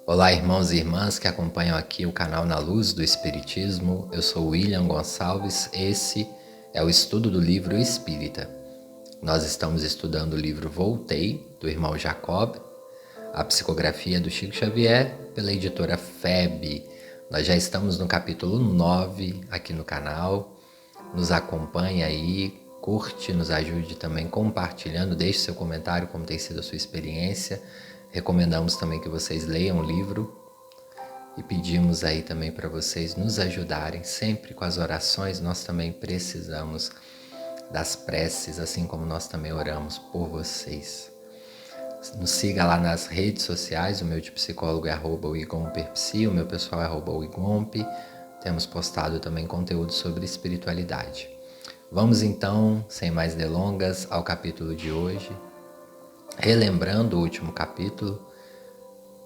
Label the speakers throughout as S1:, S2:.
S1: Olá, irmãos e irmãs que acompanham aqui o canal Na Luz do Espiritismo. Eu sou William Gonçalves. Esse é o estudo do livro Espírita. Nós estamos estudando o livro Voltei, do irmão Jacob, a psicografia do Chico Xavier, pela editora FEB. Nós já estamos no capítulo 9 aqui no canal. Nos acompanhe aí, curte, nos ajude também compartilhando, deixe seu comentário como tem sido a sua experiência. Recomendamos também que vocês leiam o livro e pedimos aí também para vocês nos ajudarem sempre com as orações. Nós também precisamos das preces, assim como nós também oramos por vocês. Nos siga lá nas redes sociais, o meu de psicólogo é @wigomperpsi, o meu pessoal é @wigomp. Temos postado também conteúdo sobre espiritualidade. Vamos então, sem mais delongas, ao capítulo de hoje, relembrando o último capítulo,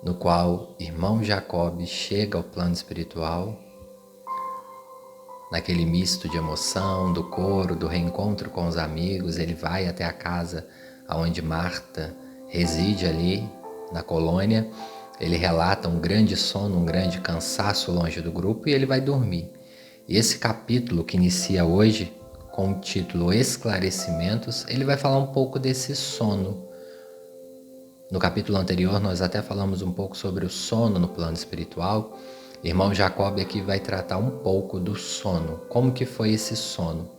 S1: no qual irmão Jacob chega ao plano espiritual, naquele misto de emoção, do coro, do reencontro com os amigos. Ele vai até a casa onde Marta reside ali na colônia. Ele relata um grande sono, um grande cansaço longe do grupo e ele vai dormir. E esse capítulo que inicia hoje, com o título Esclarecimentos, ele vai falar um pouco desse sono. No capítulo anterior nós até falamos um pouco sobre o sono no plano espiritual. Irmão Jacob aqui vai tratar um pouco do sono. Como que foi esse sono?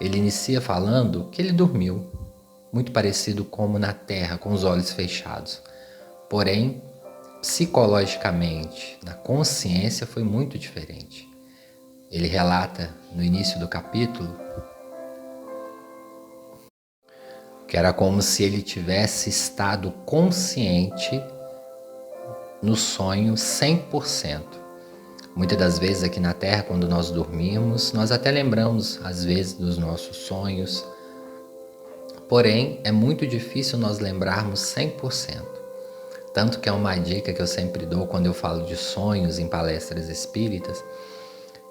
S1: Ele inicia falando que ele dormiu, muito parecido como na terra, com os olhos fechados. Porém, psicologicamente, na consciência foi muito diferente. Ele relata no início do capítulo que era como se ele tivesse estado consciente no sonho 100%. Muitas das vezes aqui na Terra, quando nós dormimos, nós até lembramos às vezes dos nossos sonhos, porém é muito difícil nós lembrarmos 100%. Tanto que é uma dica que eu sempre dou quando eu falo de sonhos em palestras espíritas.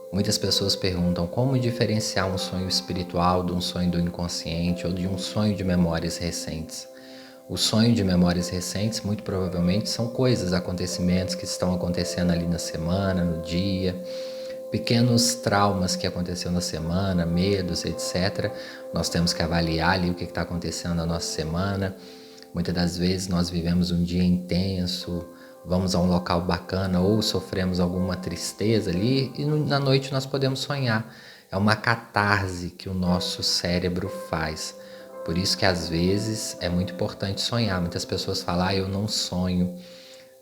S1: Muitas pessoas perguntam como diferenciar um sonho espiritual de um sonho do inconsciente ou de um sonho de memórias recentes. O sonho de memórias recentes, muito provavelmente, são coisas, acontecimentos que estão acontecendo ali na semana, no dia, pequenos traumas que aconteceram na semana, medos, etc. Nós temos que avaliar ali o que está acontecendo na nossa semana. Muitas das vezes nós vivemos um dia intenso, vamos a um local bacana ou sofremos alguma tristeza ali e na noite nós podemos sonhar. É uma catarse que o nosso cérebro faz. Por isso que às vezes é muito importante sonhar. Muitas pessoas falam, eu não sonho.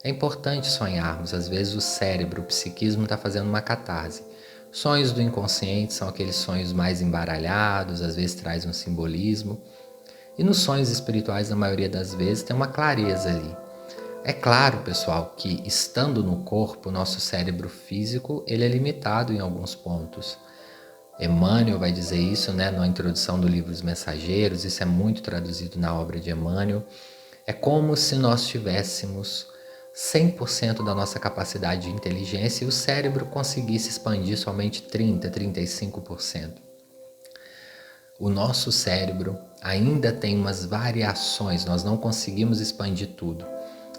S1: É importante sonharmos. Às vezes o cérebro, o psiquismo está fazendo uma catarse. Sonhos do inconsciente são aqueles sonhos mais embaralhados, às vezes traz um simbolismo. E nos sonhos espirituais, na maioria das vezes, tem uma clareza ali. É claro, pessoal, que estando no corpo, o nosso cérebro físico ele é limitado em alguns pontos. Emmanuel vai dizer isso, na introdução do livro Os Mensageiros, isso é muito traduzido na obra de Emmanuel. É como se nós tivéssemos 100% da nossa capacidade de inteligência e o cérebro conseguisse expandir somente 30%, 35%. O nosso cérebro ainda tem umas variações, nós não conseguimos expandir tudo.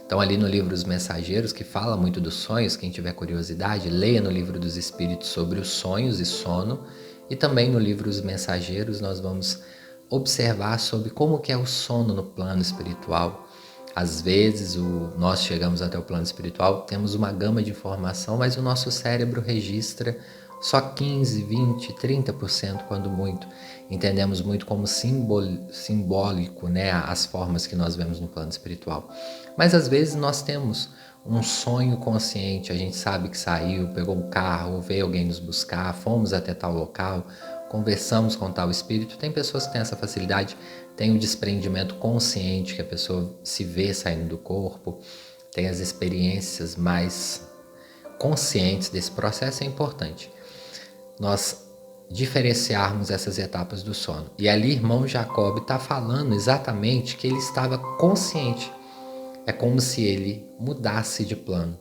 S1: Então ali no livro Os Mensageiros, que fala muito dos sonhos, quem tiver curiosidade, leia no livro dos Espíritos sobre os sonhos e sono, e também no livro Os Mensageiros nós vamos observar sobre como que é o sono no plano espiritual. Às vezes nós chegamos até o plano espiritual, temos uma gama de informação, mas o nosso cérebro registra só 15, 20, 30% quando muito. Entendemos muito como simbólico, as formas que nós vemos no plano espiritual. Mas às vezes nós temos um sonho consciente, a gente sabe que saiu, pegou um carro, veio alguém nos buscar, fomos até tal local, conversamos com tal espírito. Tem pessoas que têm essa facilidade, tem o desprendimento consciente, que a pessoa se vê saindo do corpo, tem as experiências mais conscientes desse processo. É importante nós diferenciarmos essas etapas do sono. E ali irmão Jacob está falando exatamente que ele estava consciente. É como se ele mudasse de plano.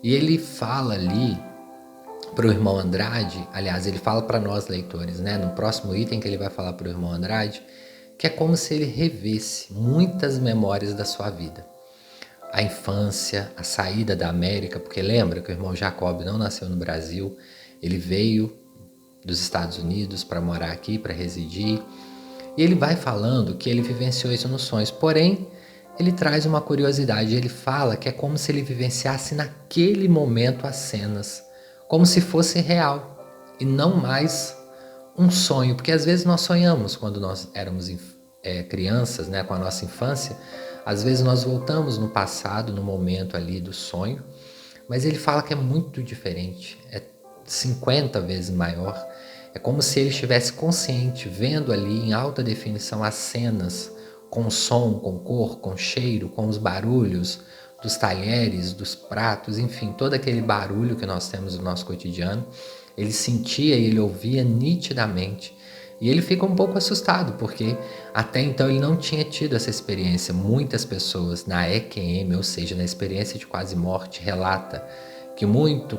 S1: E ele fala ali para o irmão Andrade, aliás, ele fala para nós leitores, no próximo item que ele vai falar para o irmão Andrade, que é como se ele revesse muitas memórias da sua vida. a infância, a saída da América, porque lembra que o irmão Jacob não nasceu no Brasil, ele veio dos Estados Unidos para morar aqui, para residir, e ele vai falando que ele vivenciou isso nos sonhos, porém, ele traz uma curiosidade, ele fala que é como se ele vivenciasse naquele momento as cenas, como se fosse real, e não mais um sonho, porque às vezes nós sonhamos quando nós éramos crianças, né, com a nossa infância, às vezes nós voltamos no passado, no momento ali do sonho, mas ele fala que é muito diferente, é 50 vezes maior. É como se ele estivesse consciente, vendo ali em alta definição as cenas, com som, com cor, com cheiro, com os barulhos dos talheres, dos pratos, enfim, todo aquele barulho que nós temos no nosso cotidiano. Ele sentia e ele ouvia nitidamente. E ele fica um pouco assustado, porque até então ele não tinha tido essa experiência. Muitas pessoas na EQM, ou seja, na experiência de quase morte, relata que muitos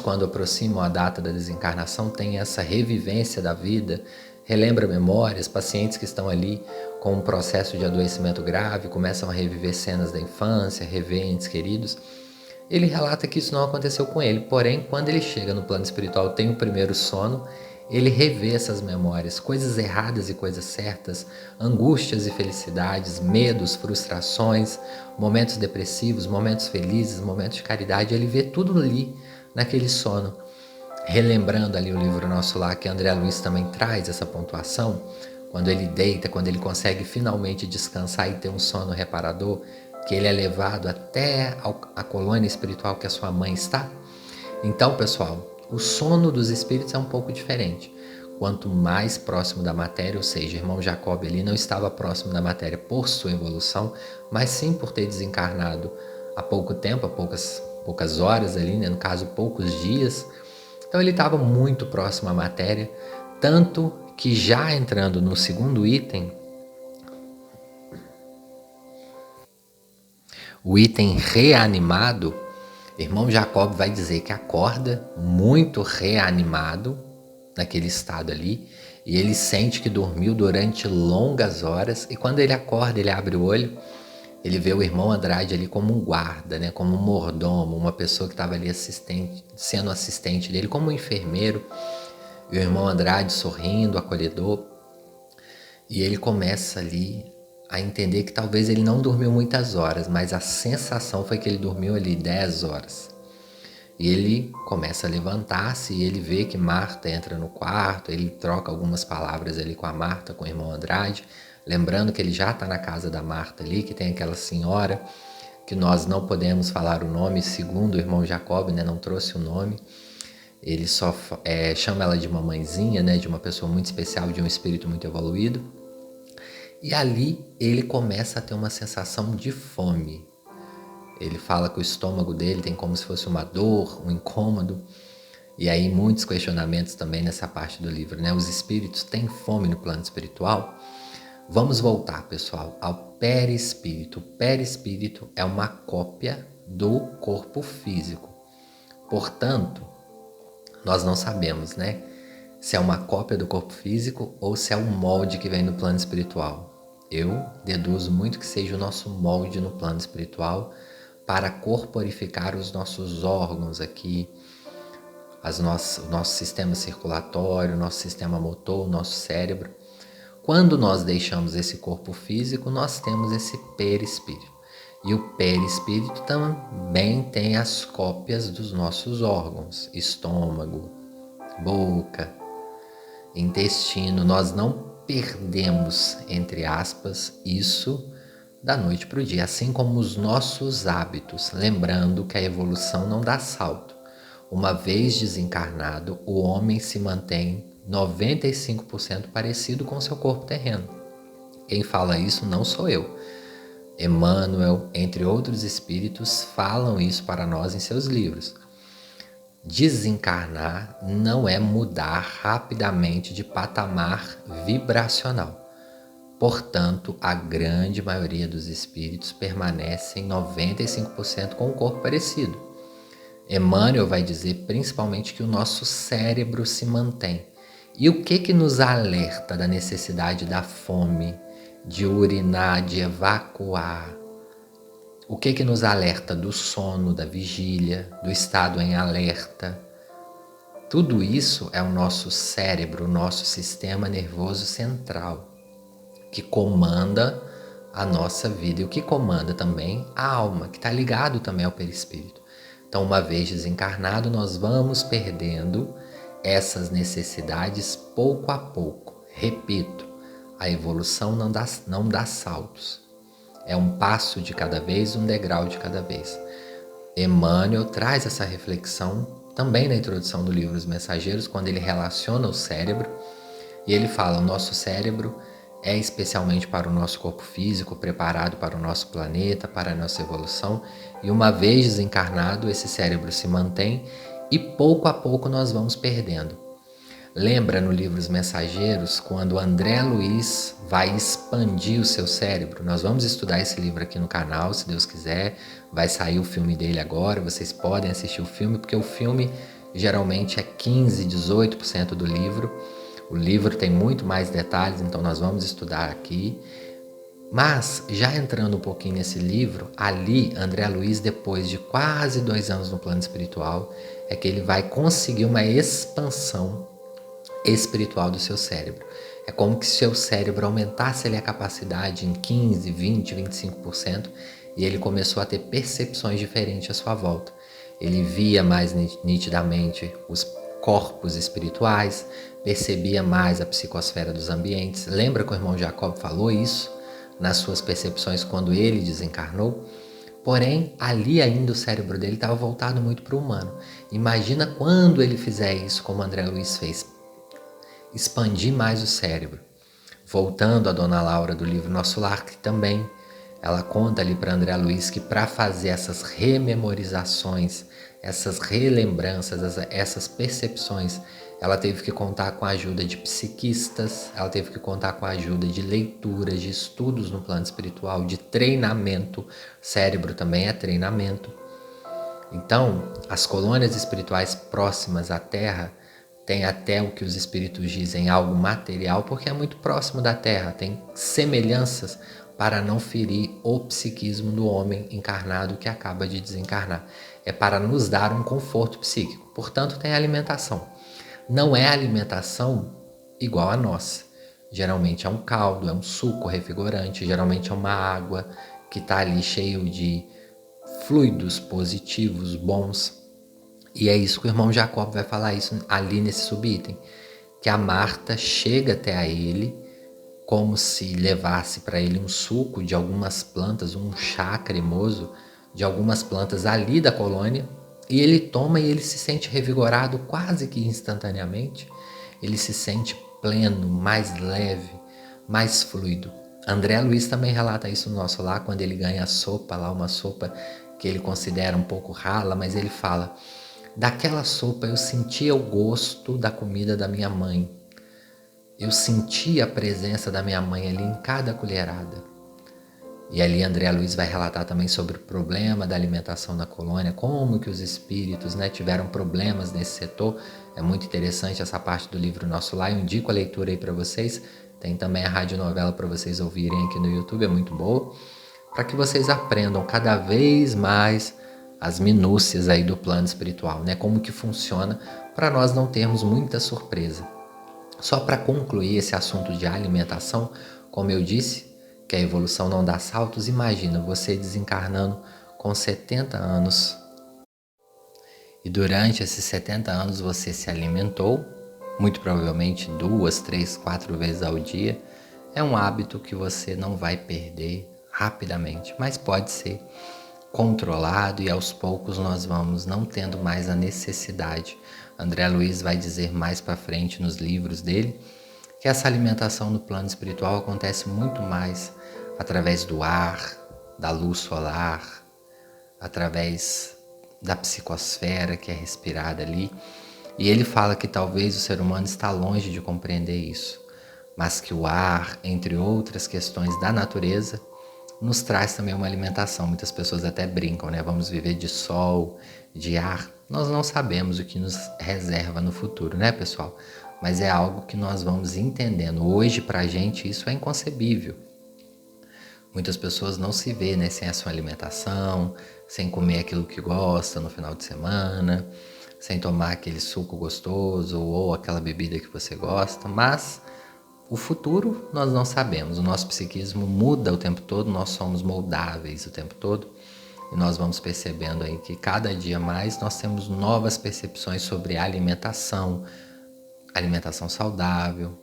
S1: quando aproximam a data da desencarnação têm essa revivência da vida, relembra memórias, pacientes que estão ali com um processo de adoecimento grave, começam a reviver cenas da infância, rever entes queridos. Ele relata que isso não aconteceu com ele, porém, quando ele chega no plano espiritual, tem o primeiro sono, ele revê essas memórias, coisas erradas e coisas certas, angústias e felicidades, medos, frustrações, momentos depressivos, momentos felizes, momentos de caridade, ele vê tudo ali naquele sono. Relembrando ali o livro Nosso Lar, que André Luiz também traz essa pontuação, quando ele deita, quando ele consegue finalmente descansar e ter um sono reparador, que ele é levado até a colônia espiritual que a sua mãe está. Então, pessoal, o sono dos espíritos é um pouco diferente. Quanto mais próximo da matéria, ou seja, o irmão Jacob ele não estava próximo da matéria por sua evolução, mas sim por ter desencarnado há pouco tempo, há poucas horas ali, né? No caso, poucos dias. Então ele estava muito próximo à matéria, tanto que já entrando no segundo item, o item reanimado, irmão Jacob vai dizer que acorda muito reanimado naquele estado ali, e ele sente que dormiu durante longas horas, e quando ele acorda, ele abre o olho, ele vê o irmão Andrade ali como um guarda, né, como um mordomo, uma pessoa que estava ali sendo assistente dele, como um enfermeiro, e o irmão Andrade sorrindo, acolhedor, e ele começa ali a entender que talvez ele não dormiu muitas horas, mas a sensação foi que ele dormiu ali 10 horas. E ele começa a levantar-se e ele vê que Marta entra no quarto, ele troca algumas palavras ali com a Marta, com o irmão Andrade, lembrando que ele já está na casa da Marta ali, que tem aquela senhora que nós não podemos falar o nome, segundo o irmão Jacob, né, não trouxe o nome. Ele só chama ela de mamãezinha, né, de uma pessoa muito especial, de um espírito muito evoluído. E ali ele começa a ter uma sensação de fome. Ele fala que o estômago dele tem como se fosse uma dor, um incômodo. E aí muitos questionamentos também nessa parte do livro, né? Os espíritos têm fome no plano espiritual? Vamos voltar, pessoal, ao perispírito. O perispírito é uma cópia do corpo físico. Portanto, nós não sabemos, né? Se é uma cópia do corpo físico ou se é um molde que vem do plano espiritual. Eu deduzo muito que seja o nosso molde no plano espiritual para corporificar os nossos órgãos aqui, o nosso sistema circulatório, o nosso sistema motor, o nosso cérebro. Quando nós deixamos esse corpo físico, nós temos esse perispírito. E o perispírito também tem as cópias dos nossos órgãos, estômago, boca, intestino. Nós não perdemos, entre aspas, isso da noite para o dia, assim como os nossos hábitos, lembrando que a evolução não dá salto. Uma vez desencarnado, o homem se mantém 95% parecido com seu corpo terreno. Quem fala isso não sou eu. Emmanuel, entre outros espíritos, falam isso para nós em seus livros. Desencarnar não é mudar rapidamente de patamar vibracional. Portanto, a grande maioria dos espíritos permanecem 95% com o corpo parecido. Emmanuel vai dizer principalmente que o nosso cérebro se mantém. E o que nos alerta da necessidade da fome, de urinar, de evacuar? O que nos alerta do sono, da vigília, do estado em alerta? Tudo isso é o nosso cérebro, o nosso sistema nervoso central, que comanda a nossa vida e o que comanda também a alma, que está ligado também ao perispírito. Então, uma vez desencarnado, nós vamos perdendo essas necessidades pouco a pouco. Repito, a evolução não dá saltos. É um passo de cada vez, um degrau de cada vez. Emmanuel traz essa reflexão também na introdução do livro Os Mensageiros, quando ele relaciona o cérebro, e ele fala: o nosso cérebro é especialmente para o nosso corpo físico, preparado para o nosso planeta, para a nossa evolução, e uma vez desencarnado, esse cérebro se mantém e pouco a pouco nós vamos perdendo. Lembra no livro Os Mensageiros, quando André Luiz vai expandir o seu cérebro? Nós vamos estudar esse livro aqui no canal, se Deus quiser. Vai sair o filme dele agora, vocês podem assistir o filme, porque o filme geralmente é 15, 18% do livro. O livro tem muito mais detalhes, então nós vamos estudar aqui. Mas, já entrando um pouquinho nesse livro, ali, André Luiz, depois de quase 2 anos no plano espiritual, é que ele vai conseguir uma expansão espiritual do seu cérebro. É como que seu cérebro aumentasse ali a capacidade em 15, 20, 25%, e ele começou a ter percepções diferentes à sua volta. Ele via mais nitidamente os corpos espirituais, percebia mais a psicosfera dos ambientes. Lembra que o irmão Jacob falou isso nas suas percepções quando ele desencarnou? Porém, ali ainda o cérebro dele estava voltado muito para o humano. Imagina quando ele fizer isso como André Luiz fez, expandir mais o cérebro. Voltando a Dona Laura do livro Nosso Lar, que também ela conta ali para André Luiz que para fazer essas rememorizações, essas relembranças, essas percepções, ela teve que contar com a ajuda de psiquistas, ela teve que contar com a ajuda de leituras, de estudos no plano espiritual, de treinamento. Cérebro também é treinamento. Então, as colônias espirituais próximas à Terra tem até o que os espíritos dizem algo material, porque é muito próximo da Terra, tem semelhanças para não ferir o psiquismo do homem encarnado que acaba de desencarnar. É para nos dar um conforto psíquico. Portanto, tem alimentação. Não é alimentação igual a nossa. Geralmente é um caldo, é um suco revigorante, geralmente é uma água que está ali cheio de fluidos positivos, bons. E é isso que o irmão Jacob vai falar isso ali nesse subitem, que a Marta chega até a ele como se levasse para ele um suco de algumas plantas, um chá cremoso de algumas plantas ali da colônia, e ele toma e ele se sente revigorado quase que instantaneamente, ele se sente pleno, mais leve, mais fluido. André Luiz também relata isso no Nosso Lar, quando ele ganha a sopa lá, uma sopa que ele considera um pouco rala, mas ele fala: daquela sopa eu sentia o gosto da comida da minha mãe. Eu sentia a presença da minha mãe ali em cada colherada. E ali André Luiz vai relatar também sobre o problema da alimentação na colônia, como que os espíritos tiveram problemas nesse setor. É muito interessante essa parte do livro Nosso Lar. Eu indico a leitura aí para vocês. Tem também a radionovela para vocês ouvirem aqui no YouTube, é muito boa. Para que vocês aprendam cada vez mais as minúcias aí do plano espiritual, como que funciona, para nós não termos muita surpresa. Só para concluir esse assunto de alimentação, como eu disse, que a evolução não dá saltos, imagina você desencarnando com 70 anos e durante esses 70 anos você se alimentou, muito provavelmente 2, 3, 4 vezes ao dia. É um hábito que você não vai perder rapidamente, mas pode ser controlado e aos poucos nós vamos não tendo mais a necessidade. André Luiz vai dizer mais para frente nos livros dele que essa alimentação no plano espiritual acontece muito mais através do ar, da luz solar, através da psicosfera que é respirada ali. E ele fala que talvez o ser humano está longe de compreender isso, mas que o ar, entre outras questões da natureza, nos traz também uma alimentação. Muitas pessoas até brincam, vamos viver de sol, de ar. Nós não sabemos o que nos reserva no futuro, pessoal? Mas é algo que nós vamos entendendo. Hoje, pra gente, isso é inconcebível. Muitas pessoas não se vê, né, sem a sua alimentação, sem comer aquilo que gosta no final de semana, sem tomar aquele suco gostoso ou aquela bebida que você gosta, mas o futuro nós não sabemos. O nosso psiquismo muda o tempo todo, nós somos moldáveis o tempo todo e nós vamos percebendo aí que cada dia mais nós temos novas percepções sobre alimentação, alimentação saudável.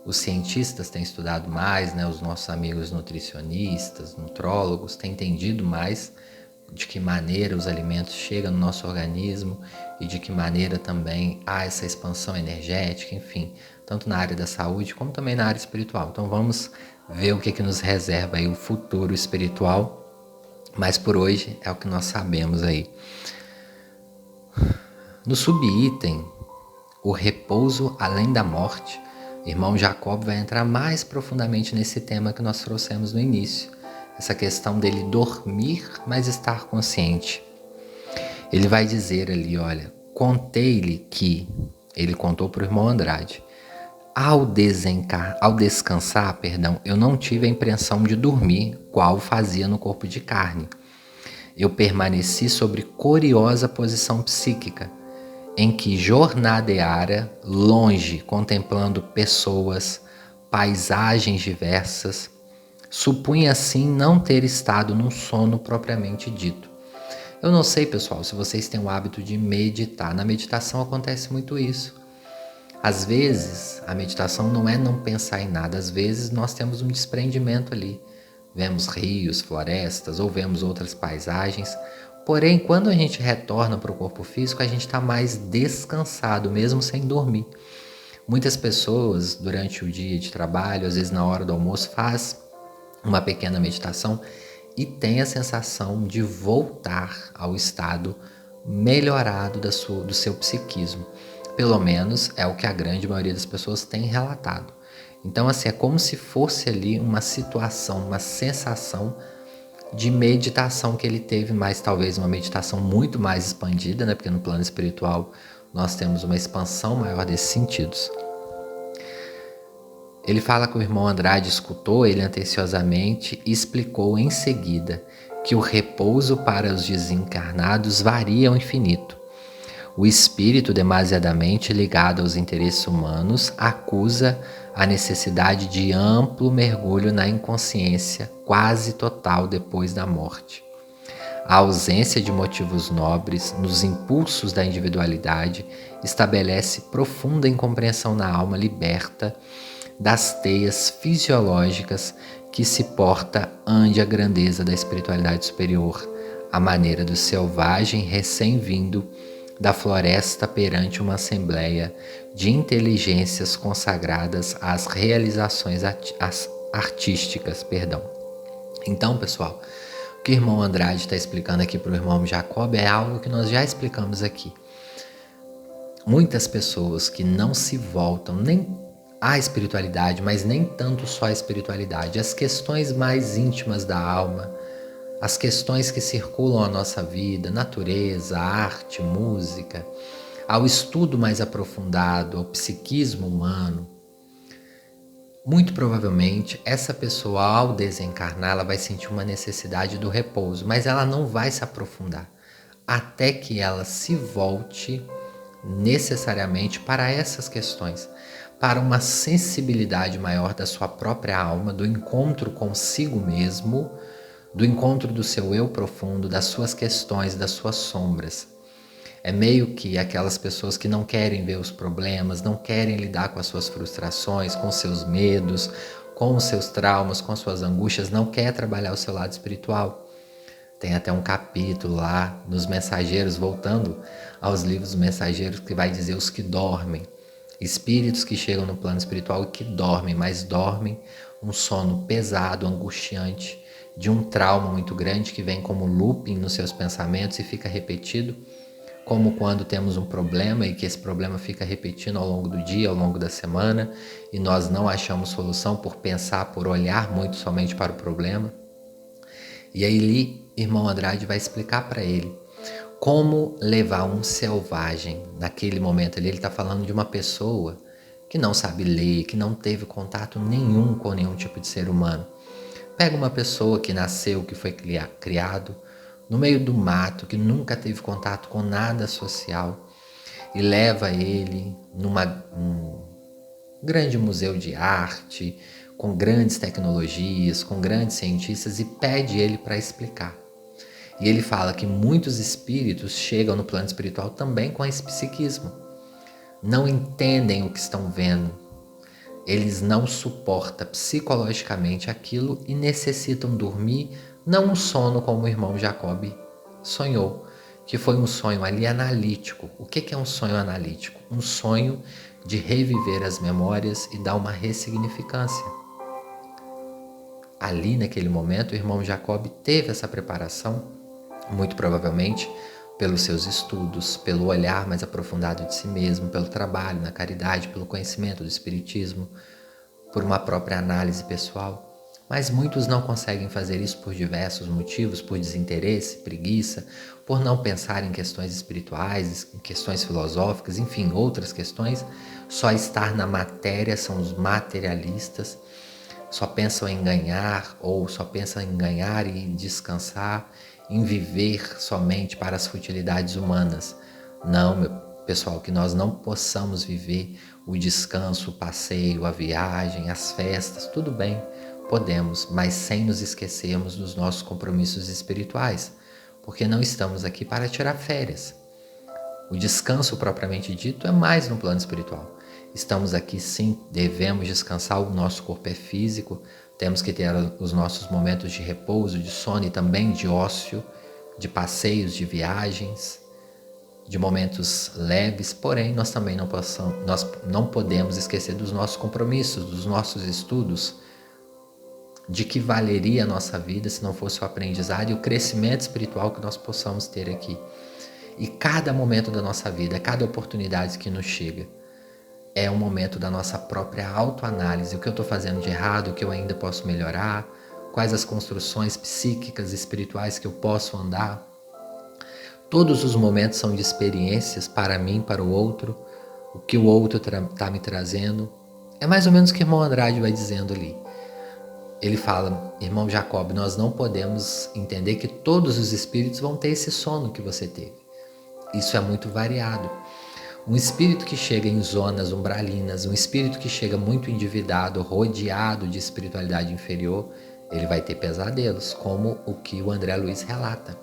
S1: Os cientistas têm estudado mais, né? Os nossos amigos nutricionistas, nutrólogos têm entendido mais de que maneira os alimentos chegam no nosso organismo e de que maneira também há essa expansão energética, enfim, tanto na área da saúde como também na área espiritual. Então vamos ver o que nos reserva aí o futuro espiritual, mas por hoje é o que nós sabemos aí. No subitem, o repouso além da morte, irmão Jacob vai entrar mais profundamente nesse tema que nós trouxemos no início. Essa questão dele dormir, mas estar consciente. Ele vai dizer ali, olha, contei-lhe que, ele contou para o irmão Andrade, ao descansar, eu não tive a impressão de dormir, qual fazia no corpo de carne. Eu permaneci sobre curiosa posição psíquica, em que jornadeara longe, contemplando pessoas, paisagens diversas, supunha assim não ter estado num sono propriamente dito. Eu não sei, pessoal, se vocês têm o hábito de meditar. Na meditação acontece muito isso. Às vezes, a meditação não é não pensar em nada. Às vezes, nós temos um desprendimento ali. Vemos rios, florestas ou vemos outras paisagens. Porém, quando a gente retorna para o corpo físico, a gente está mais descansado, mesmo sem dormir. Muitas pessoas, durante o dia de trabalho, às vezes na hora do almoço, faz uma pequena meditação e tem a sensação de voltar ao estado melhorado do seu psiquismo. Pelo menos é o que a grande maioria das pessoas tem relatado. Então, assim, é como se fosse ali uma situação, uma sensação de meditação que ele teve, mas talvez uma meditação muito mais expandida, né? Porque no plano espiritual nós temos uma expansão maior desses sentidos. Ele fala que o irmão Andrade escutou ele atenciosamente e explicou em seguida que o repouso para os desencarnados varia ao infinito. O espírito demasiadamente ligado aos interesses humanos acusa a necessidade de amplo mergulho na inconsciência quase total depois da morte. A ausência de motivos nobres nos impulsos da individualidade estabelece profunda incompreensão na alma liberta das teias fisiológicas que se porta ante a grandeza da espiritualidade superior, à maneira do selvagem recém-vindo da floresta perante uma assembleia de inteligências consagradas às realizações artísticas. Então, pessoal, o que o irmão Andrade está explicando aqui para o irmão Jacob é algo que nós já explicamos aqui. Muitas pessoas que não se voltam nem à espiritualidade, mas nem tanto só à espiritualidade, as questões mais íntimas da alma, as questões que circulam a nossa vida, natureza, arte, música, ao estudo mais aprofundado, ao psiquismo humano, muito provavelmente essa pessoa, ao desencarnar, ela vai sentir uma necessidade do repouso, mas ela não vai se aprofundar até que ela se volte necessariamente para essas questões, para uma sensibilidade maior da sua própria alma, do encontro consigo mesmo, do encontro do seu eu profundo, das suas questões, das suas sombras. É meio que aquelas pessoas que não querem ver os problemas, não querem lidar com as suas frustrações, com seus medos, com os seus traumas, com as suas angústias, não quer trabalhar o seu lado espiritual. Tem até um capítulo lá nos Mensageiros, voltando aos livros dos Mensageiros, que vai dizer os que dormem. Espíritos que chegam no plano espiritual e que dormem, mas dormem um sono pesado, angustiante, de um trauma muito grande que vem como looping nos seus pensamentos e fica repetido, como quando temos um problema e que esse problema fica repetindo ao longo do dia, ao longo da semana, e nós não achamos solução por pensar, por olhar muito somente para o problema. E aí, irmão Andrade vai explicar para ele como levar um selvagem naquele momento ali. Ele está falando de uma pessoa que não sabe ler, que não teve contato nenhum com nenhum tipo de ser humano. Pega uma pessoa que nasceu, que foi criado no meio do mato, que nunca teve contato com nada social, e leva ele num grande museu de arte, com grandes tecnologias, com grandes cientistas, e pede ele para explicar. E ele fala que muitos espíritos chegam no plano espiritual também com esse psiquismo. Não entendem o que estão vendo. Eles não suportam psicologicamente aquilo e necessitam dormir, não um sono como o irmão Jacob sonhou, que foi um sonho ali analítico. O que é um sonho analítico? Um sonho de reviver as memórias e dar uma ressignificância. Ali naquele momento o irmão Jacob teve essa preparação, muito provavelmente pelos seus estudos, pelo olhar mais aprofundado de si mesmo, pelo trabalho na caridade, pelo conhecimento do espiritismo, por uma própria análise pessoal. Mas muitos não conseguem fazer isso por diversos motivos, por desinteresse, preguiça, por não pensar em questões espirituais, em questões filosóficas, enfim, outras questões. Só estar na matéria são os materialistas, só pensam em ganhar ou só pensam em ganhar e descansar, em viver somente para as futilidades humanas. Não, meu pessoal, que nós não possamos viver o descanso, o passeio, a viagem, as festas, tudo bem, podemos, mas sem nos esquecermos dos nossos compromissos espirituais, porque não estamos aqui para tirar férias. O descanso propriamente dito é mais no plano espiritual. Estamos aqui sim, devemos descansar, o nosso corpo é físico, temos que ter os nossos momentos de repouso, de sono e também de ócio, de passeios, de viagens, de momentos leves, porém nós também nós não podemos esquecer dos nossos compromissos, dos nossos estudos, de que valeria a nossa vida se não fosse o aprendizado e o crescimento espiritual que nós possamos ter aqui. E cada momento da nossa vida, cada oportunidade que nos chega, é um momento da nossa própria autoanálise. O que eu estou fazendo de errado, o que eu ainda posso melhorar, quais as construções psíquicas e espirituais que eu posso andar. Todos os momentos são de experiências para mim, para o outro, o que o outro está me trazendo. É mais ou menos o que o irmão Andrade vai dizendo ali. Ele fala, irmão Jacob, nós não podemos entender que todos os espíritos vão ter esse sono que você teve. Isso é muito variado. Um espírito que chega em zonas umbralinas, um espírito que chega muito endividado, rodeado de espiritualidade inferior, ele vai ter pesadelos, como o que o André Luiz relata.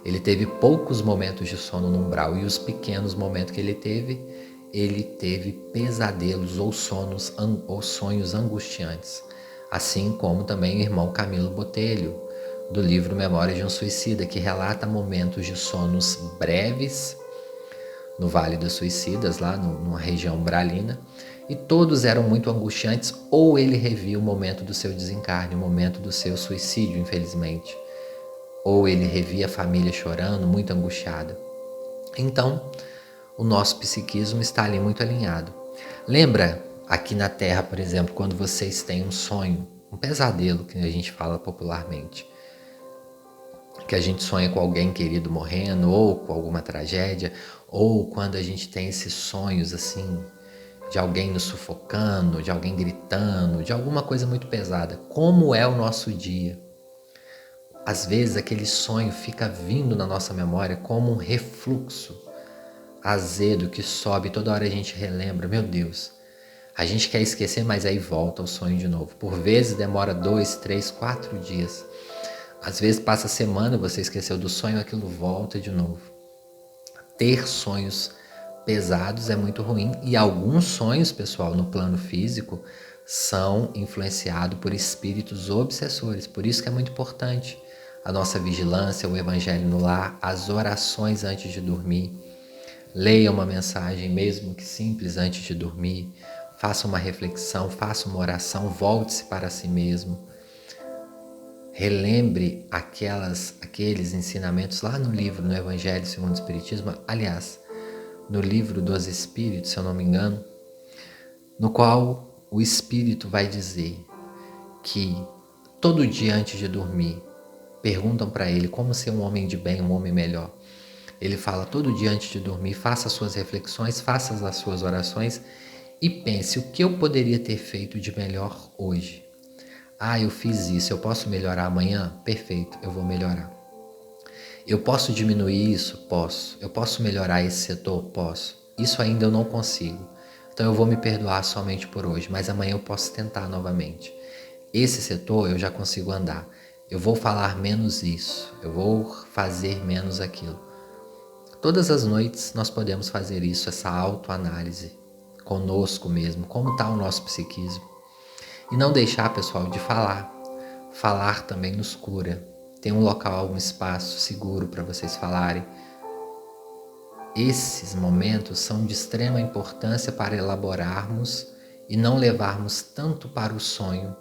S1: Ele teve poucos momentos de sono no umbral e os pequenos momentos que ele teve pesadelos ou sonhos angustiantes. Assim como também o irmão Camilo Botelho, do livro Memórias de um Suicida, que relata momentos de sonos breves no Vale dos Suicidas, lá numa região umbralina, e todos eram muito angustiantes, ou ele revia o momento do seu desencarne, o momento do seu suicídio, infelizmente, ou ele revia a família chorando, muito angustiada. Então, o nosso psiquismo está ali muito alinhado. Lembra, aqui na Terra, por exemplo, quando vocês têm um sonho, um pesadelo, que a gente fala popularmente, que a gente sonha com alguém querido morrendo, ou com alguma tragédia, ou quando a gente tem esses sonhos assim, de alguém nos sufocando, de alguém gritando, de alguma coisa muito pesada. Como é o nosso dia? Às vezes aquele sonho fica vindo na nossa memória como um refluxo azedo que sobe, toda hora a gente relembra, meu Deus. A gente quer esquecer, mas aí volta o sonho de novo. Por vezes demora 2, 3, 4 dias. Às vezes passa a semana, você esqueceu do sonho, aquilo volta de novo. Ter sonhos pesados é muito ruim. E alguns sonhos, pessoal, no plano físico, são influenciados por espíritos obsessores. Por isso que é muito importante a nossa vigilância, o evangelho no lar, as orações antes de dormir. Leia uma mensagem, mesmo que simples, antes de dormir. Faça uma reflexão, faça uma oração, volte-se para si mesmo. Relembre aqueles ensinamentos lá no livro, no Evangelho segundo o Espiritismo, aliás, no livro dos Espíritos, se eu não me engano, no qual o Espírito vai dizer que todo dia antes de dormir, perguntam para ele como ser um homem de bem, um homem melhor. Ele fala todo dia antes de dormir, faça as suas reflexões, faça as suas orações e pense o que eu poderia ter feito de melhor hoje. Ah, eu fiz isso, eu posso melhorar amanhã? Perfeito, eu vou melhorar. Eu posso diminuir isso? Posso. Eu posso melhorar esse setor? Posso. Isso ainda eu não consigo. Então eu vou me perdoar somente por hoje, mas amanhã eu posso tentar novamente. Esse setor eu já consigo andar. Eu vou falar menos isso, eu vou fazer menos aquilo. Todas as noites nós podemos fazer isso, essa autoanálise conosco mesmo, como está o nosso psiquismo. E não deixar, pessoal, de falar. Falar também nos cura. Tem um local, um espaço seguro para vocês falarem. Esses momentos são de extrema importância para elaborarmos e não levarmos tanto para o sonho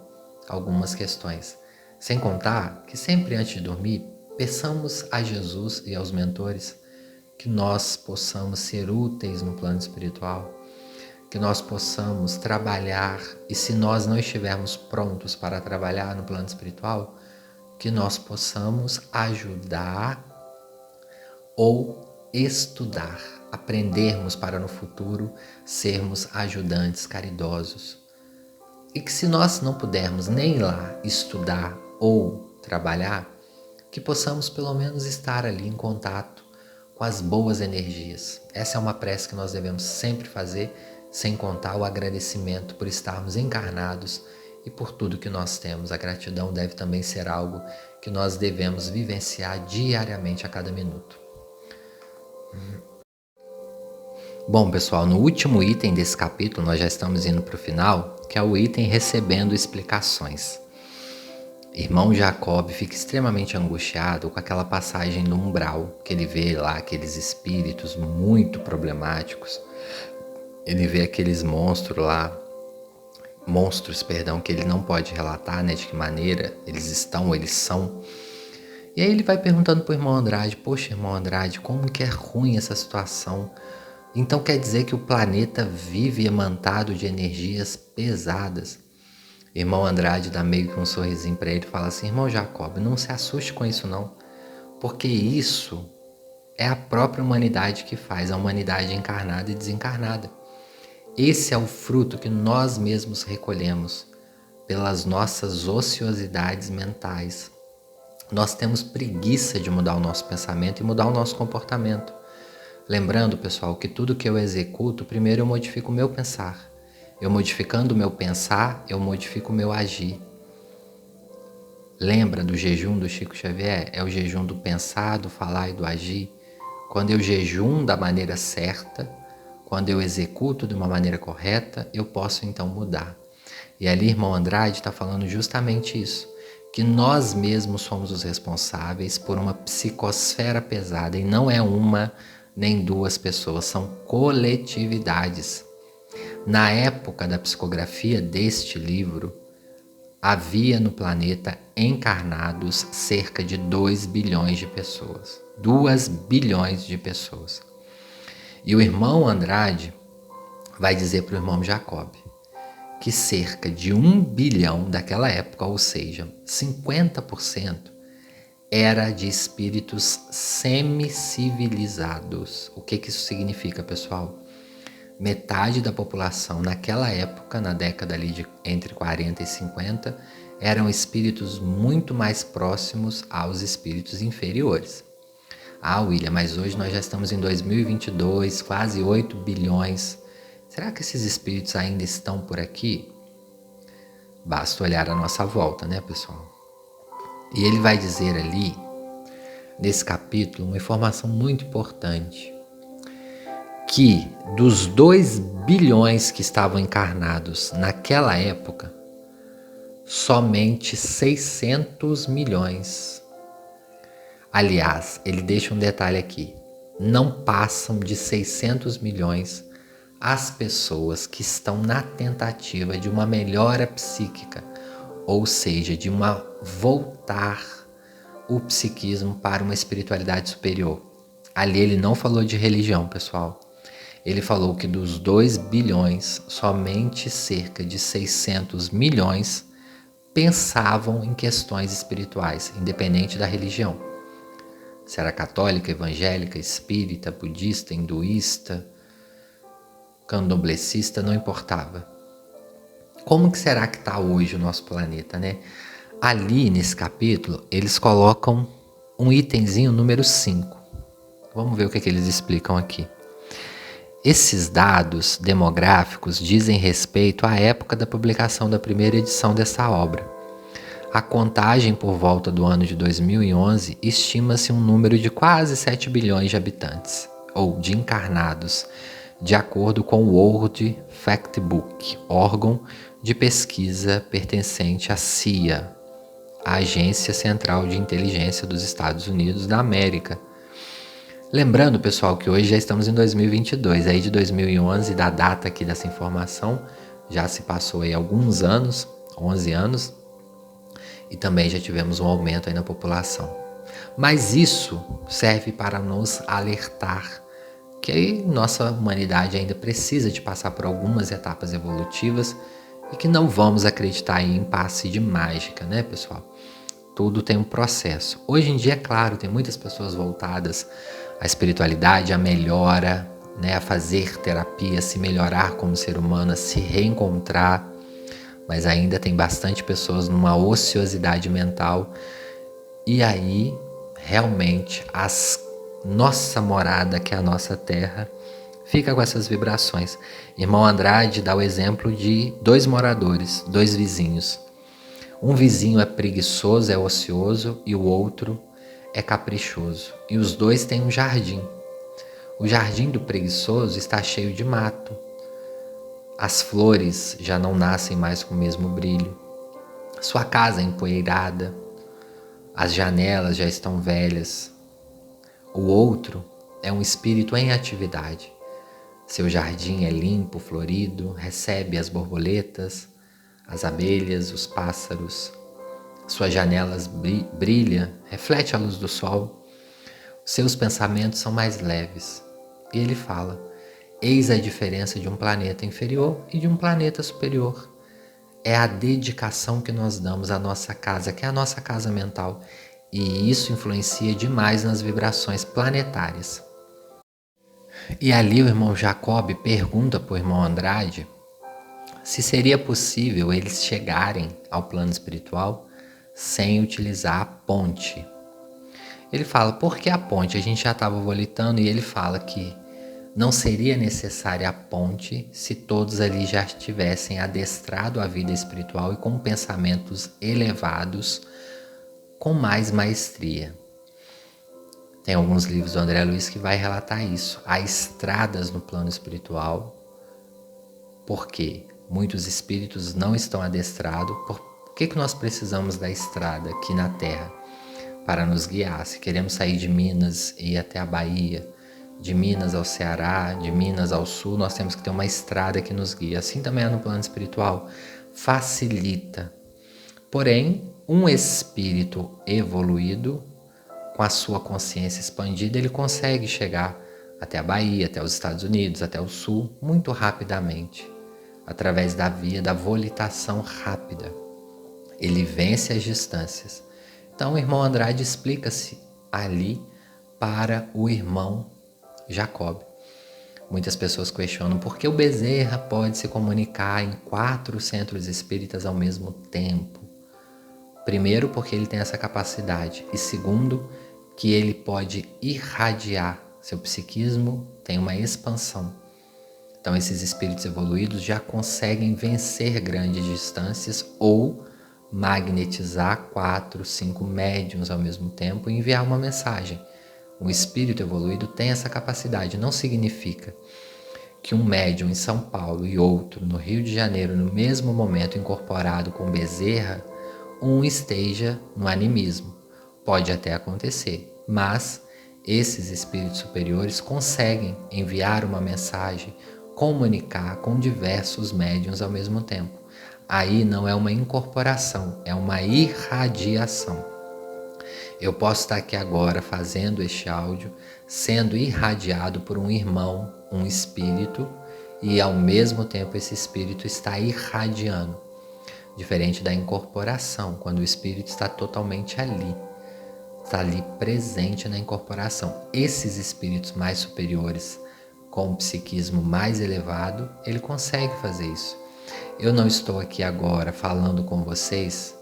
S1: algumas questões. Sem contar que sempre antes de dormir, peçamos a Jesus e aos mentores que nós possamos ser úteis no plano espiritual, que nós possamos trabalhar, e se nós não estivermos prontos para trabalhar no plano espiritual, que nós possamos ajudar ou estudar, aprendermos para no futuro sermos ajudantes caridosos. E que se nós não pudermos nem ir lá estudar ou trabalhar, que possamos pelo menos estar ali em contato com as boas energias. Essa é uma prece que nós devemos sempre fazer, sem contar o agradecimento por estarmos encarnados e por tudo que nós temos. A gratidão deve também ser algo que nós devemos vivenciar diariamente a cada minuto. Bom, pessoal, no último item desse capítulo, nós já estamos indo para o final, que é o item recebendo explicações. Irmão Jacob fica extremamente angustiado com aquela passagem do umbral, que ele vê lá aqueles espíritos muito problemáticos. Ele vê aqueles monstros, que ele não pode relatar, né, de que maneira eles estão, eles são. E aí ele vai perguntando para o irmão Andrade: poxa, irmão Andrade, como que é ruim essa situação? Então quer dizer que o planeta vive emantado de energias pesadas. Irmão Andrade dá meio que um sorrisinho para ele e fala assim: irmão Jacob, não se assuste com isso não, porque isso é a própria humanidade que faz, a humanidade encarnada e desencarnada. Esse é o fruto que nós mesmos recolhemos pelas nossas ociosidades mentais. Nós temos preguiça de mudar o nosso pensamento e mudar o nosso comportamento. Lembrando, pessoal, que tudo que eu executo, primeiro eu modifico o meu pensar. Eu modificando o meu pensar, eu modifico o meu agir. Lembra do jejum do Chico Xavier? É o jejum do pensar, do falar e do agir. Quando eu jejum da maneira certa, quando eu executo de uma maneira correta, eu posso então mudar. E ali, irmão Andrade está falando justamente isso, que nós mesmos somos os responsáveis por uma psicosfera pesada, e não é uma nem duas pessoas, são coletividades. Na época da psicografia deste livro, havia no planeta encarnados cerca de 2 bilhões de pessoas. 2 bilhões de pessoas. E o irmão Andrade vai dizer para o irmão Jacob que cerca de 1 bilhão daquela época, ou seja, 50%, era de espíritos semicivilizados. O que isso significa, pessoal? Metade da população naquela época, na década ali de entre 40 e 50, eram espíritos muito mais próximos aos espíritos inferiores. Ah, William, mas hoje nós já estamos em 2022, quase 8 bilhões. Será que esses espíritos ainda estão por aqui? Basta olhar à nossa volta, né, pessoal? E ele vai dizer ali, nesse capítulo, uma informação muito importante, que dos 2 bilhões que estavam encarnados naquela época, somente 600 milhões. Aliás, ele deixa um detalhe aqui, não passam de 600 milhões as pessoas que estão na tentativa de uma melhora psíquica, ou seja, de voltar o psiquismo para uma espiritualidade superior. Ali ele não falou de religião, pessoal. Ele falou que dos 2 bilhões, somente cerca de 600 milhões pensavam em questões espirituais, independente da religião. Se era católica, evangélica, espírita, budista, hinduísta, candomblessista, não importava. Como que será que está hoje o nosso planeta, né? Ali nesse capítulo, eles colocam um itemzinho número 5. Vamos ver o que eles explicam aqui. Esses dados demográficos dizem respeito à época da publicação da primeira edição dessa obra. A contagem por volta do ano de 2011 estima-se um número de quase 7 bilhões de habitantes, ou de encarnados, de acordo com o World Factbook, órgão de pesquisa pertencente à CIA, a Agência Central de Inteligência dos Estados Unidos da América. Lembrando, pessoal, que hoje já estamos em 2022, aí de 2011, da data aqui dessa informação, já se passou aí alguns anos, 11 anos, e também já tivemos um aumento aí na população. Mas isso serve para nos alertar que nossa humanidade ainda precisa de passar por algumas etapas evolutivas e que não vamos acreditar em passe de mágica, né, pessoal? Tudo tem um processo. Hoje em dia, é claro, tem muitas pessoas voltadas à espiritualidade, à melhora, né, a fazer terapia, a se melhorar como ser humano, a se reencontrar, mas ainda tem bastante pessoas numa ociosidade mental. E aí, realmente, nossa morada, que é a nossa terra, fica com essas vibrações. Irmão Andrade dá o exemplo de 2 moradores, 2 vizinhos. Um vizinho é preguiçoso, é ocioso, e o outro é caprichoso. E os 2 têm um jardim. O jardim do preguiçoso está cheio de mato. As flores já não nascem mais com o mesmo brilho. Sua casa é empoeirada. As janelas já estão velhas. O outro é um espírito em atividade. Seu jardim é limpo, florido, recebe as borboletas, as abelhas, os pássaros. Suas janelas brilham, reflete a luz do sol. Seus pensamentos são mais leves. E ele fala: eis a diferença de um planeta inferior e de um planeta superior. É a dedicação que nós damos à nossa casa, que é a nossa casa mental. E isso influencia demais nas vibrações planetárias. E ali o irmão Jacob pergunta para o irmão Andrade se seria possível eles chegarem ao plano espiritual sem utilizar a ponte. Ele fala, por que a ponte? A gente já estava volitando e ele fala que não seria necessária a ponte se todos ali já tivessem adestrado a vida espiritual e com pensamentos elevados, com mais maestria. Tem alguns livros do André Luiz que vai relatar isso. Há estradas no plano espiritual, porque muitos espíritos não estão adestrados. Por que nós precisamos da estrada aqui na Terra? Para nos guiar. Se queremos sair de Minas e ir até a Bahia, de Minas ao Ceará, de Minas ao Sul, nós temos que ter uma estrada que nos guia. Assim também é no plano espiritual. Facilita. Porém, um espírito evoluído, com a sua consciência expandida, ele consegue chegar até a Bahia, até os Estados Unidos, até o Sul, muito rapidamente, através da via da volitação rápida. Ele vence as distâncias. Então o irmão Andrade explica-se ali para o irmão Jacob. Muitas pessoas questionam por que o Bezerra pode se comunicar em 4 centros espíritas ao mesmo tempo. Primeiro, porque ele tem essa capacidade. E segundo, que ele pode irradiar. Seu psiquismo tem uma expansão. Então esses espíritos evoluídos já conseguem vencer grandes distâncias ou magnetizar 4, 5 médiuns ao mesmo tempo e enviar uma mensagem. Um espírito evoluído tem essa capacidade. Não significa que um médium em São Paulo e outro no Rio de Janeiro, no mesmo momento incorporado com Bezerra, um esteja no animismo. Pode até acontecer, mas esses espíritos superiores conseguem enviar uma mensagem, comunicar com diversos médiuns ao mesmo tempo. Aí não é uma incorporação, é uma irradiação. Eu posso estar aqui agora fazendo este áudio, sendo irradiado por um irmão, um espírito, e ao mesmo tempo esse espírito está irradiando. Diferente da incorporação, quando o espírito está totalmente ali, está ali presente na incorporação. Esses espíritos mais superiores, com o psiquismo mais elevado, ele consegue fazer isso. Eu não estou aqui agora falando com vocês,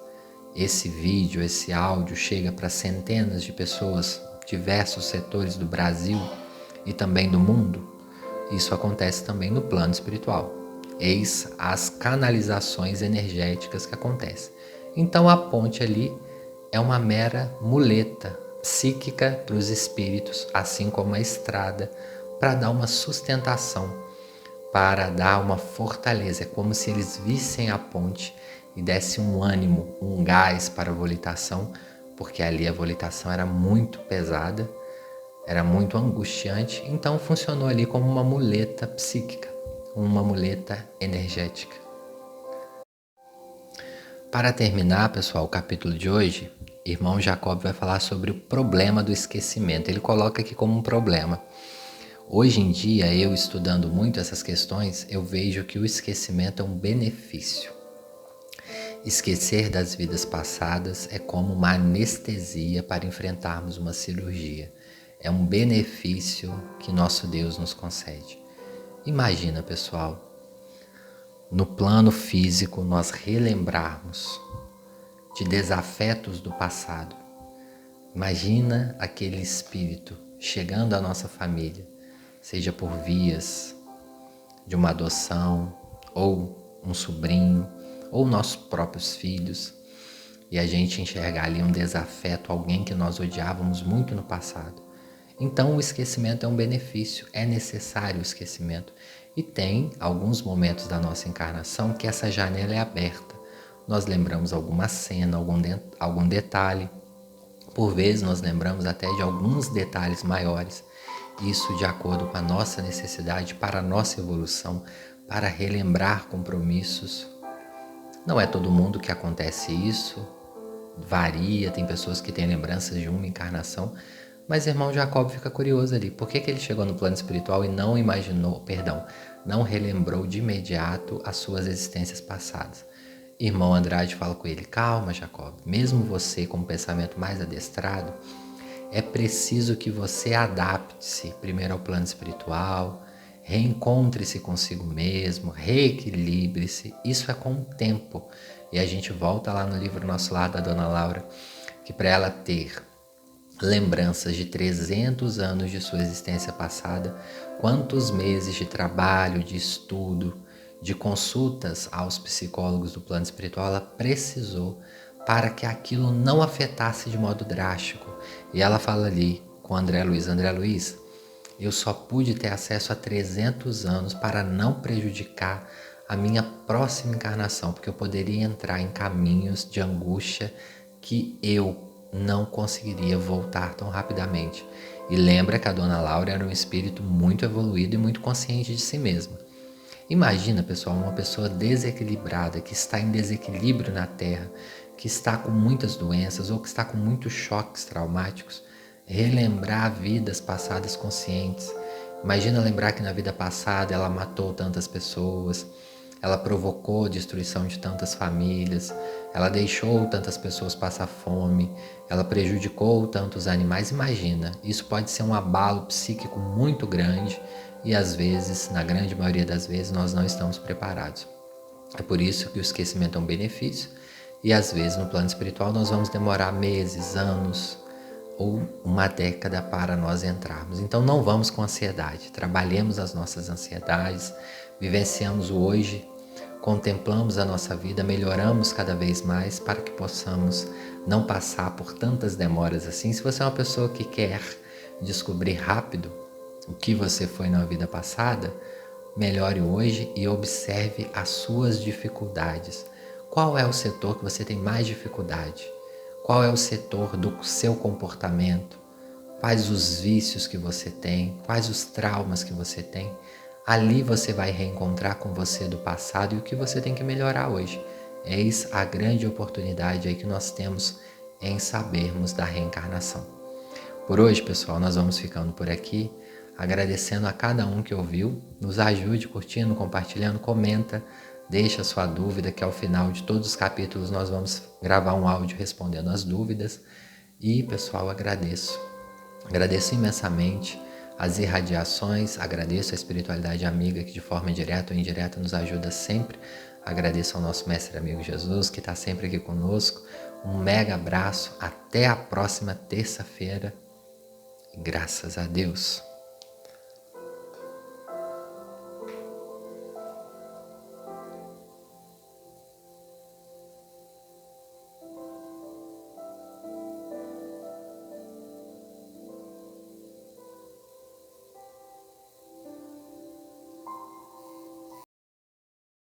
S1: esse vídeo, esse áudio chega para centenas de pessoas, diversos setores do Brasil e também do mundo. Isso acontece também no plano espiritual. Eis as canalizações energéticas que acontecem. Então a ponte ali é uma mera muleta psíquica para os espíritos, assim como a estrada, para dar uma sustentação, para dar uma fortaleza. É como se eles vissem a ponte e desse um ânimo, um gás para a volitação, porque ali a volitação era muito pesada, era muito angustiante, então funcionou ali como uma muleta psíquica, uma muleta energética. Para terminar, pessoal, o capítulo de hoje, irmão Jacob vai falar sobre o problema do esquecimento. Ele coloca aqui como um problema. Hoje em dia, eu estudando muito essas questões, eu vejo que o esquecimento é um benefício. Esquecer das vidas passadas é como uma anestesia para enfrentarmos uma cirurgia. É um benefício que nosso Deus nos concede. Imagina, pessoal, no plano físico nós relembrarmos de desafetos do passado. Imagina aquele espírito chegando à nossa família, seja por vias de uma adoção, ou um sobrinho, ou nossos próprios filhos, e a gente enxergar ali um desafeto, alguém que nós odiávamos muito no passado. Então o esquecimento é um benefício, é necessário o esquecimento. E tem alguns momentos da nossa encarnação que essa janela é aberta. Nós lembramos alguma cena, algum detalhe. Por vezes nós lembramos até de alguns detalhes maiores. Isso de acordo com a nossa necessidade, para a nossa evolução, para relembrar compromissos. Não é todo mundo que acontece isso, varia, tem pessoas que têm lembranças de uma encarnação, mas irmão Jacob fica curioso ali, por que ele chegou no plano espiritual e não relembrou de imediato as suas existências passadas? Irmão Andrade fala com ele, calma Jacob, mesmo você com o pensamento mais adestrado, é preciso que você adapte-se primeiro ao plano espiritual, reencontre-se consigo mesmo, reequilibre-se, isso é com o tempo. E a gente volta lá no livro Nosso Lar da Dona Laura, que para ela ter lembranças de 300 anos de sua existência passada, quantos meses de trabalho, de estudo, de consultas aos psicólogos do plano espiritual ela precisou para que aquilo não afetasse de modo drástico. E ela fala ali com André Luiz, eu só pude ter acesso a 300 anos para não prejudicar a minha próxima encarnação, porque eu poderia entrar em caminhos de angústia que eu não conseguiria voltar tão rapidamente. E lembra que a Dona Laura era um espírito muito evoluído e muito consciente de si mesma. Imagina, pessoal, uma pessoa desequilibrada, que está em desequilíbrio na Terra, que está com muitas doenças ou que está com muitos choques traumáticos, relembrar vidas passadas conscientes. Imagina lembrar que na vida passada ela matou tantas pessoas, ela provocou a destruição de tantas famílias, ela deixou tantas pessoas passar fome, ela prejudicou tantos animais. Imagina, isso pode ser um abalo psíquico muito grande e às vezes, na grande maioria das vezes, nós não estamos preparados. É por isso que o esquecimento é um benefício e às vezes no plano espiritual nós vamos demorar meses, anos ou uma década para nós entrarmos. Então não vamos com ansiedade, trabalhemos as nossas ansiedades, vivenciamos o hoje, contemplamos a nossa vida, melhoramos cada vez mais para que possamos não passar por tantas demoras assim. Se você é uma pessoa que quer descobrir rápido o que você foi na vida passada, melhore hoje e observe as suas dificuldades. Qual é o setor que você tem mais dificuldade? Qual é o setor do seu comportamento? Quais os vícios que você tem? Quais os traumas que você tem? Ali você vai reencontrar com você do passado e o que você tem que melhorar hoje. Eis a grande oportunidade aí que nós temos em sabermos da reencarnação. Por hoje, pessoal, nós vamos ficando por aqui, agradecendo a cada um que ouviu. Nos ajude curtindo, compartilhando, comenta, deixa a sua dúvida, que ao final de todos os capítulos nós vamos gravar um áudio respondendo as dúvidas. E, pessoal, agradeço imensamente as irradiações. Agradeço a espiritualidade amiga que de forma direta ou indireta nos ajuda sempre. Agradeço ao nosso mestre amigo Jesus, que está sempre aqui conosco. Um mega abraço, até a próxima terça-feira. Graças a Deus.